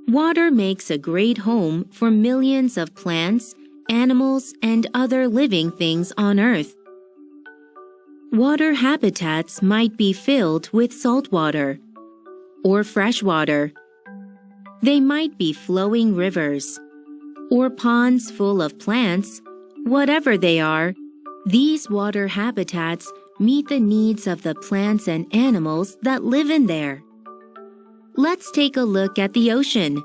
Water makes a great home for millions of plants, animals, and other living things on Earth. Water habitats might be filled with salt water or fresh water. They might be flowing rivers or ponds full of plants. Whatever they are, these water habitats meet the needs of the plants and animals that live in there. Let's take a look at the ocean.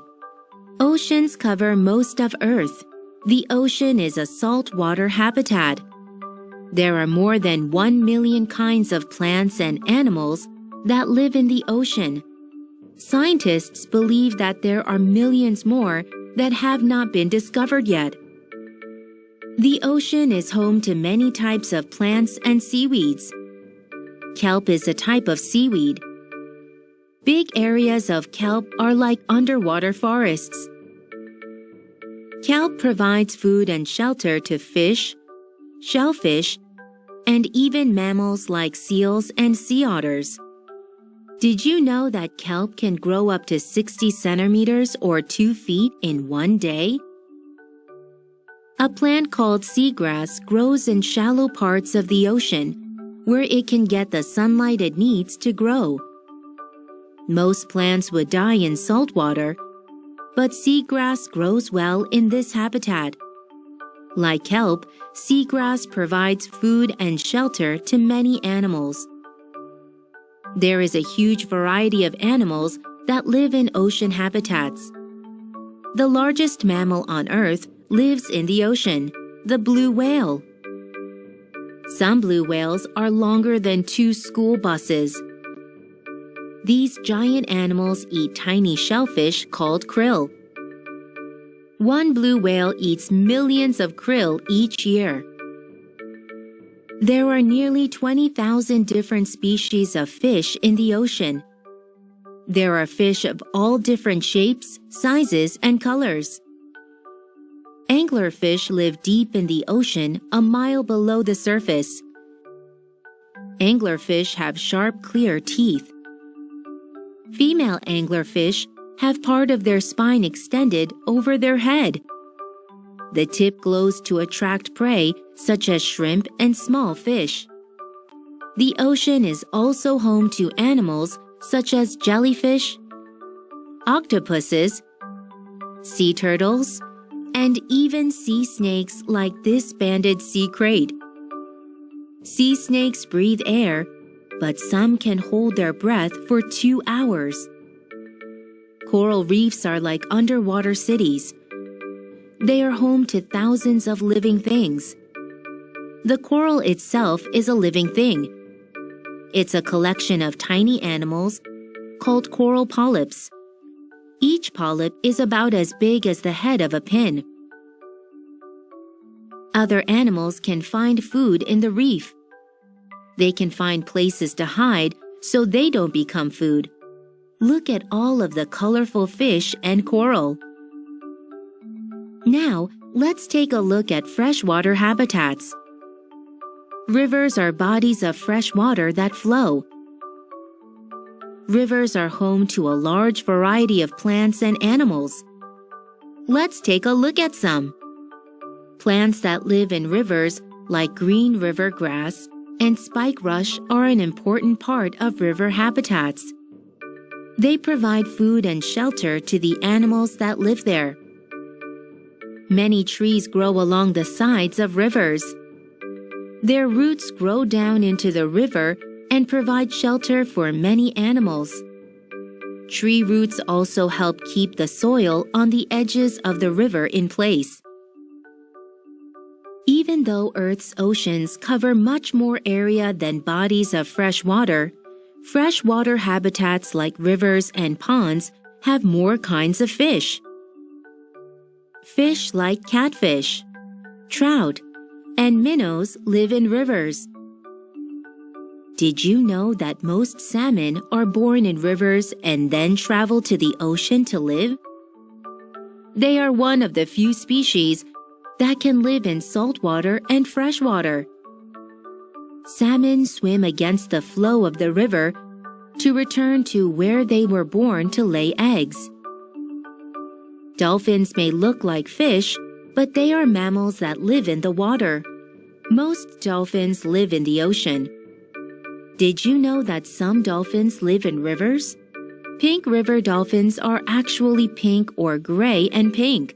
Oceans cover most of Earth. The ocean is a saltwater habitat. There are more than 1 million kinds of plants and animals that live in the ocean. Scientists believe that there are millions more that have not been discovered yet. The ocean is home to many types of plants and seaweeds. Kelp is a type of seaweed. Big areas of kelp are like underwater forests. Kelp provides food and shelter to fish, shellfish, and even mammals like seals and sea otters. Did you know that kelp can grow up to 60 centimeters or 2 feet in one day? A plant called seagrass grows in shallow parts of the ocean, where it can get the sunlight it needs to grow. Most plants would die in salt water, but seagrass grows well in this habitat. Like kelp, seagrass provides food and shelter to many animals. There is a huge variety of animals that live in ocean habitats. The largest mammal on Earth lives in the ocean, the blue whale. Some blue whales are longer than 2 school buses. These giant animals eat tiny shellfish called krill. One blue whale eats millions of krill each year. There are nearly 20,000 different species of fish in the ocean. There are fish of all different shapes, sizes, and colors. Anglerfish live deep in the ocean, a mile below the surface. Anglerfish have sharp, clear teeth. Female anglerfish have part of their spine extended over their head. The tip glows to attract prey, such as shrimp and small fish. The ocean is also home to animals such as jellyfish, octopuses, sea turtles, and even sea snakes like this banded sea crate. Sea snakes breathe air, but some can hold their breath for 2 hours. Coral reefs are like underwater cities. They are home to thousands of living things. The coral itself is a living thing. It's a collection of tiny animals called coral polyps. Each polyp is about as big as the head of a pin. Other animals can find food in the reef. They can find places to hide so they don't become food. Look at all of the colorful fish and coral. Now, let's take a look at freshwater habitats. Rivers are bodies of fresh water that flow. Rivers are home to a large variety of plants and animals. Let's take a look at some. Plants that live in rivers like green river grass and spike rush are an important part of river habitats. They provide food and shelter to the animals that live there. Many trees grow along the sides of rivers. Their roots grow down into the river and provide shelter for many animals. Tree roots also help keep the soil on the edges of the river in place. Even though Earth's oceans cover much more area than bodies of fresh water, freshwater habitats like rivers and ponds have more kinds of fish. Fish like catfish, trout, and minnows live in rivers. Did you know that most salmon are born in rivers and then travel to the ocean to live? They are one of the few species that can live in saltwater and freshwater. Salmon swim against the flow of the river to return to where they were born to lay eggs. Dolphins may look like fish, but they are mammals that live in the water. Most dolphins live in the ocean. Did you know that some dolphins live in rivers? Pink river dolphins are actually pink or gray and pink.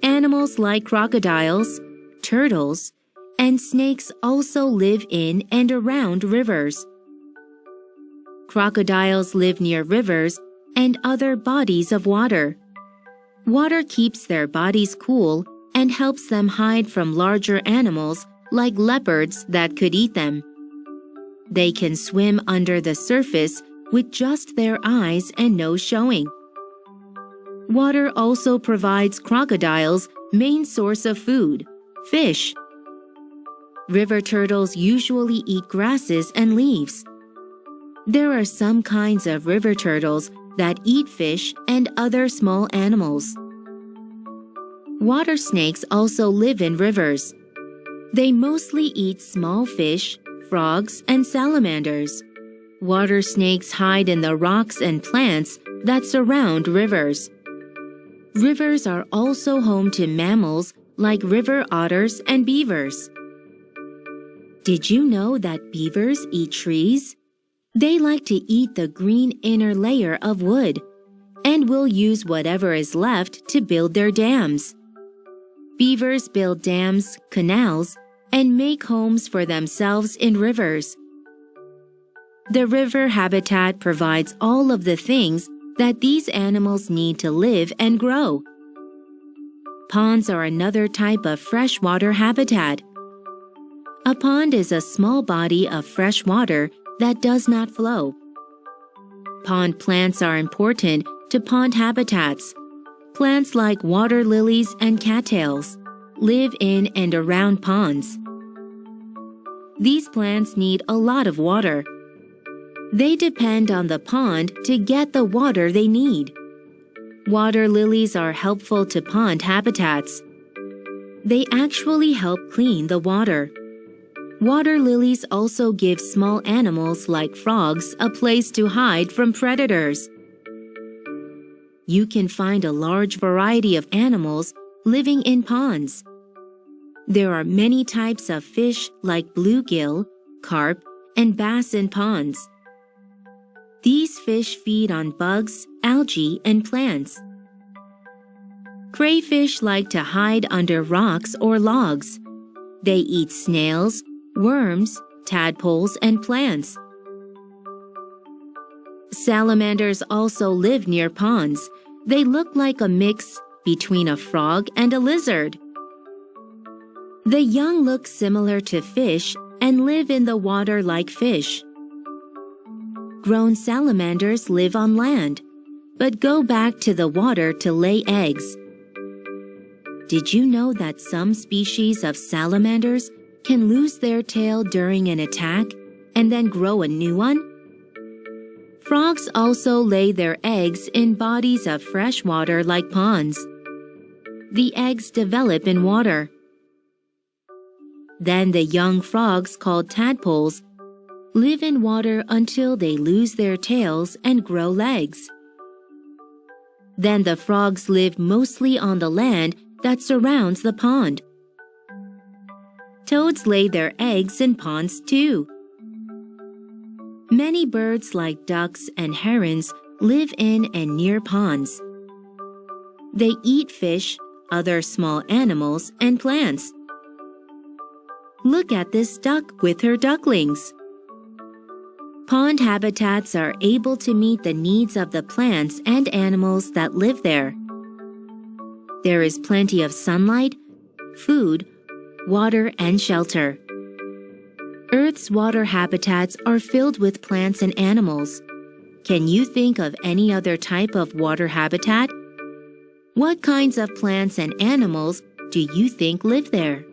Animals like crocodiles, turtles, and snakes also live in and around rivers. Crocodiles live near rivers and other bodies of water. Water keeps their bodies cool and helps them hide from larger animals like leopards that could eat them. They can swim under the surface with just their eyes and nose showing. Water also provides crocodiles' main source of food, fish. River turtles usually eat grasses and leaves. There are some kinds of river turtles that eat fish and other small animals. Water snakes also live in rivers. They mostly eat small fish, frogs, and salamanders. Water snakes hide in the rocks and plants that surround rivers. Rivers are also home to mammals like river otters and beavers. Did you know that beavers eat trees? They like to eat the green inner layer of wood and will use whatever is left to build their dams. Beavers build dams, canals, and make homes for themselves in rivers. The river habitat provides all of the things that these animals need to live and grow. Ponds are another type of freshwater habitat. A pond is a small body of fresh water that does not flow. Pond plants are important to pond habitats. Plants like water lilies and cattails live in and around ponds. These plants need a lot of water. They depend on the pond to get the water they need. Water lilies are helpful to pond habitats. They actually help clean the water. Water lilies also give small animals like frogs a place to hide from predators. You can find a large variety of animals living in ponds. There are many types of fish like bluegill, carp, and bass in ponds. These fish feed on bugs, algae, and plants. Crayfish like to hide under rocks or logs. They eat snails, worms, tadpoles, and plants. Salamanders also live near ponds. They look like a mix between a frog and a lizard. The young look similar to fish and live in the water like fish. Grown salamanders live on land, but go back to the water to lay eggs. Did you know that some species of salamanders can lose their tail during an attack and then grow a new one? Frogs also lay their eggs in bodies of fresh water like ponds. The eggs develop in water. Then the young frogs, called tadpoles, live in water until they lose their tails and grow legs. Then the frogs live mostly on the land that surrounds the pond. Toads lay their eggs in ponds too. Many birds like ducks and herons live in and near ponds. They eat fish, other small animals, and plants. Look at this duck with her ducklings. Pond habitats are able to meet the needs of the plants and animals that live there. There is plenty of sunlight, food, water, and shelter. Earth's water habitats are filled with plants and animals. Can you think of any other type of water habitat? What kinds of plants and animals do you think live there?